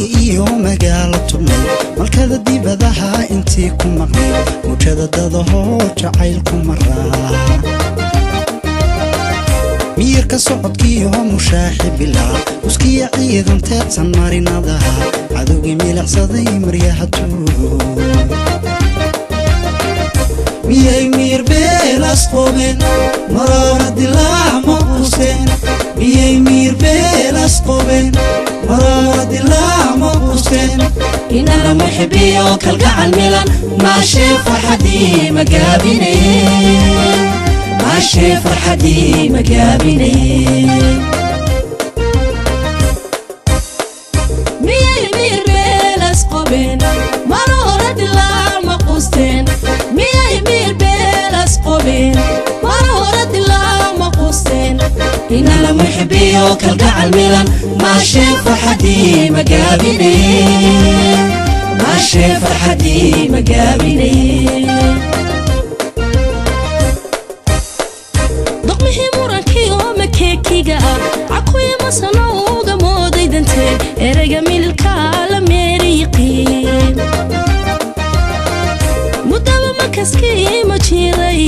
iyo magaalo tumay malkada dibadaha intii ku maqnay mujada dadaho jacaylku maraa miyirka socodkiyo mushaaxi bilaa uskiya ciidan teedsan marinadaha cadowgii milicsaday maryaha tuu miyay miir beelas qobeen marara dilaac ma quusteen miyay miir beelas qobeen marara dilaac ma quusteen inana muxibiyo kalgacal milan maashee farxadii magaabineen maashee farxadii magaabineen miyay miir beelas qobeen marara dilaac ma quusteen miyay miir beelas qobeen marara dilaac ma quusteen inana muxibiyo kalgacal milan maashee farxadii magaabineen maashee farxadii magaabineen doqmihii murankiyo makeekiga cakuya masanowga mooday danteen ereyga mililka la meeriyiqiin mudaba makaskii ma jiray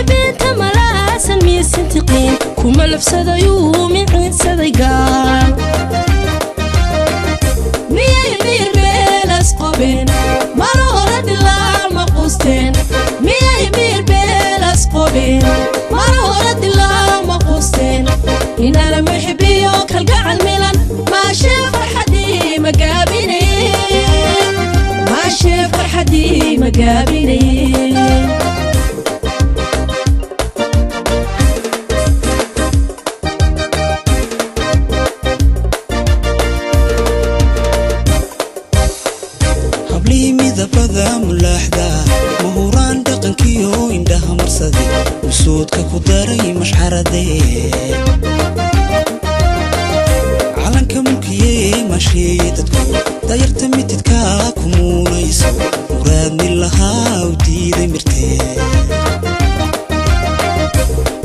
ebeenta malaasan miisintiqiin kuma lafsadayuu miciinsaday gaal miyay miir beelas qobeen marara dilaac ma quusteen miyay miir beelas qobeen marara dilaac ma quusteen inana muxibiyo kalgacal milan maashee farxadii magaabineen maashee farxadii magaabineen midabada mulaaxda mahuraan dhaqankiyo indhaha marsaday usuudka ku daray mashcaradee calanka mulkiyee maasheeye dadku dayarta mitidka ku muunayso muraadni lahaa u diiday mirtee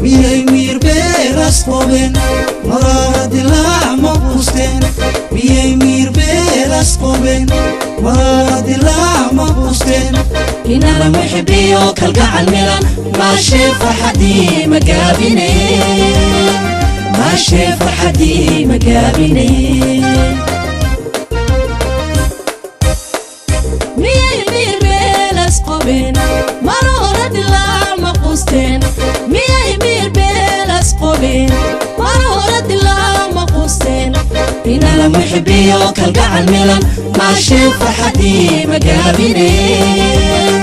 miyay miir beelas qobeen marara dilaac ma quusteen miyay miir beelas qobeen marara dilaac ma quusteen inana muxibiyo kalgacal milan maashee farxadii magaabineen maashee farxadii magaabineen miyay miir beelas qobeen marara dilaac ma quusteen miyay miir beelas qobeen marara dilaac ma quusteen inana muxibiyo kalgacal milan maashee farxadii magaabineen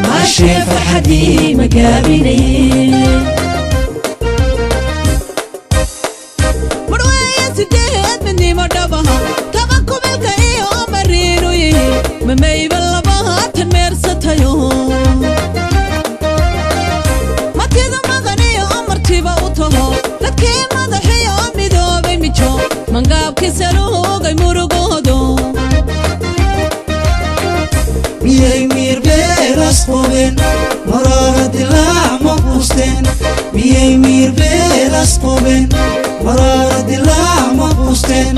maashee farxadii magaabineen marwaya sideed midnimo dhabaha taban kubilka iyo mariinu yihiin mamayba labaha tan meersatayo matida maqaniyo martiba u taho dadkii madaxiyo midoobay mijo mangaabkii saluugay murugoodo miyay miir beelas qobeen marara dilaac ma quusteen miyay miir beelas qobeen marara dilaac ma quusteen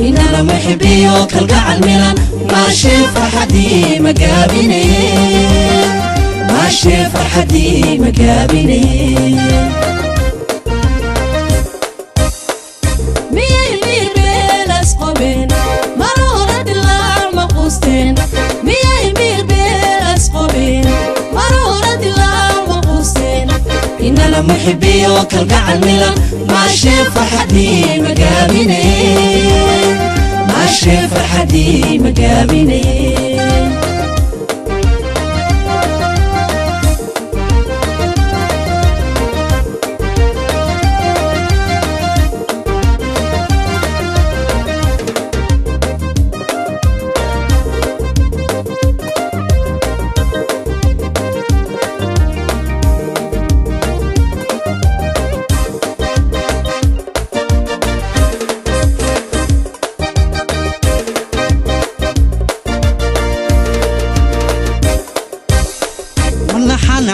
inana muxibiyo kalgacal milan maashee farxadii magaabineen maashee farxadii magaabineen miyay miir beelas qobeen marara dilaac ma quusteen miyay miir beelas qobeen marara dilaac ma quusteen inana muxibiyo kalgacal milan maashee farxadii magaabineen maashee farxadii magaabineen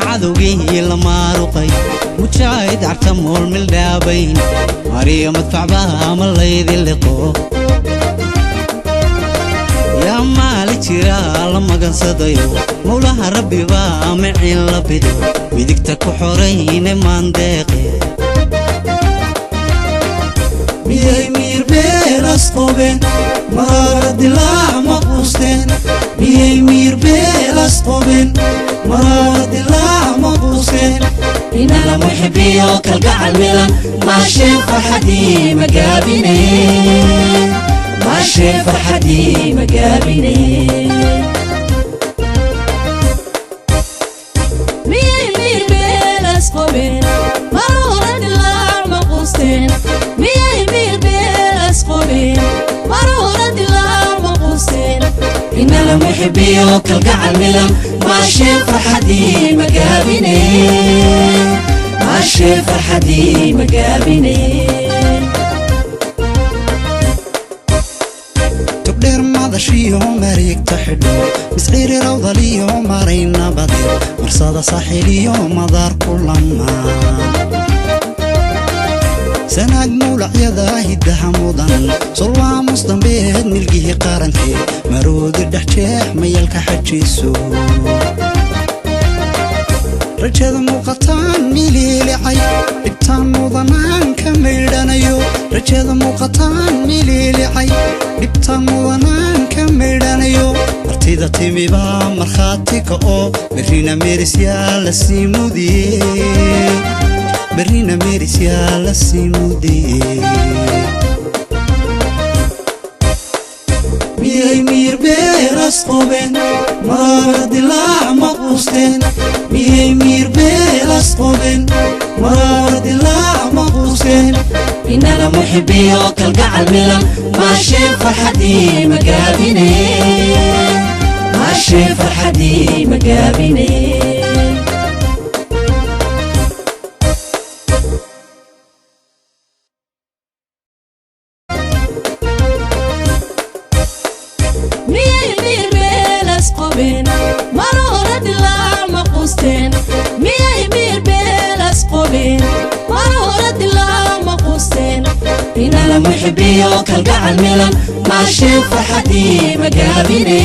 عدوغي لماروقي مجاهد عتمول من الدابين مريم مدفع بها من الليذي اللقو يا مالي جرا لما قصديو مولاها ربي با معين لبدو ميدكتك وحورين ماندقي مياي مير بيلاس قوبين مراد الله مقوستين مياي مير بيلاس قوبين مراد الله مقوستين إن المحبي كالقعل ميلان ماشي فرحتي مقابيني ماشي فرحتي مقابيني مير بيلاس قوبين مراد الله مقوستين مير بيلاس قوبين مراد الله مقوستين إن المحبي كالقعل ميلان ماشي فرحتي مقابيني ماشي فرحتي مقابيني تقدر ماذا مريك تحدو مسعيري روضة ليو مارينا بدير مرصادة صاحيليو مدار كل ما سناق مولع يداهي الدحمودان صلوا مصدن بيد ملقيه قارنتي مرود الدحجيح ميالك حجيسو رجال موقتان ميلي عي لبتان موضنان كميدانيو رجال موقتان ميلي عي لبتان موضنان كميدانيو ارتيدا تيمي با مرخاتيك او برينا ميريس يا لسيمودي برينا ميريس يا لسيمودي مياي مير بيراس قوبين مراد الله مقوستين مياي مير بيراس قوبين مراد الله مقوستين إن المحبي كالقعل ميلان ماشي فرحتي مقابيني ماشي فرحتي مقابيني مرورة الله مقوستين مياي مير بيلاس قوبين مرورة الله مقوستين إن المحبي كالقعل ميلان ماشي فرحتي مقابيني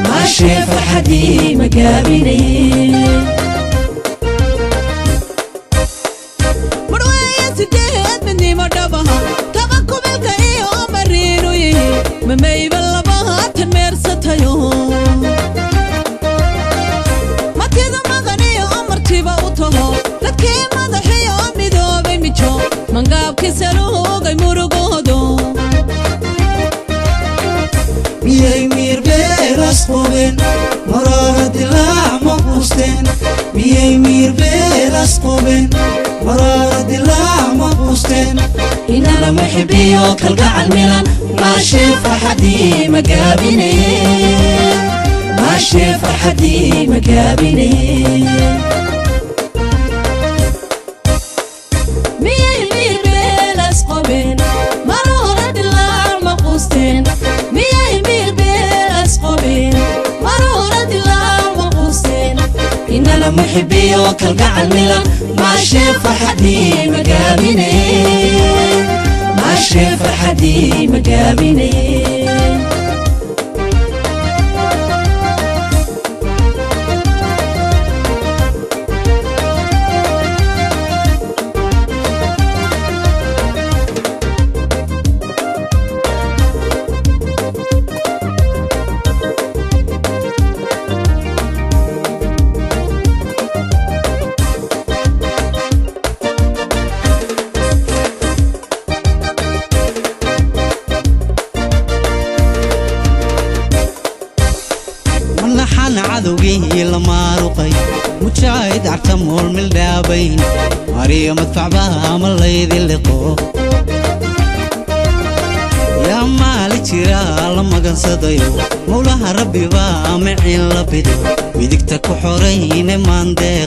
ماشي فرحتي مقابيني مروية سديد مني مردبها تبكو بالكاي ومرينو يهي ممي باللبها تنمير ستايو مياي مير بيراس قوبين مراد الله مقوستين مياي مير بيراس قوبين مراد الله مقوستين إن المحبي كالقعل ميلان ماشي فرحتي مقابيني ماشي فرحتي مقابيني مياي بيلاس قوبين مرورة الله مقوستين مياي بيلاس قوبين مرورة الله مقوستين إن المحبي كالقعل ميلان ماشي فرحتي مقابيني ماشي فرحتي مقابيني عذوقي لما رقي متشاهد اعتمر من الدابين مريم مدفع بها من الليذي اللقو يا مالي جرا لما قصديو مولاها ربي با معين لبدو ميدكتك وحورين ماندقي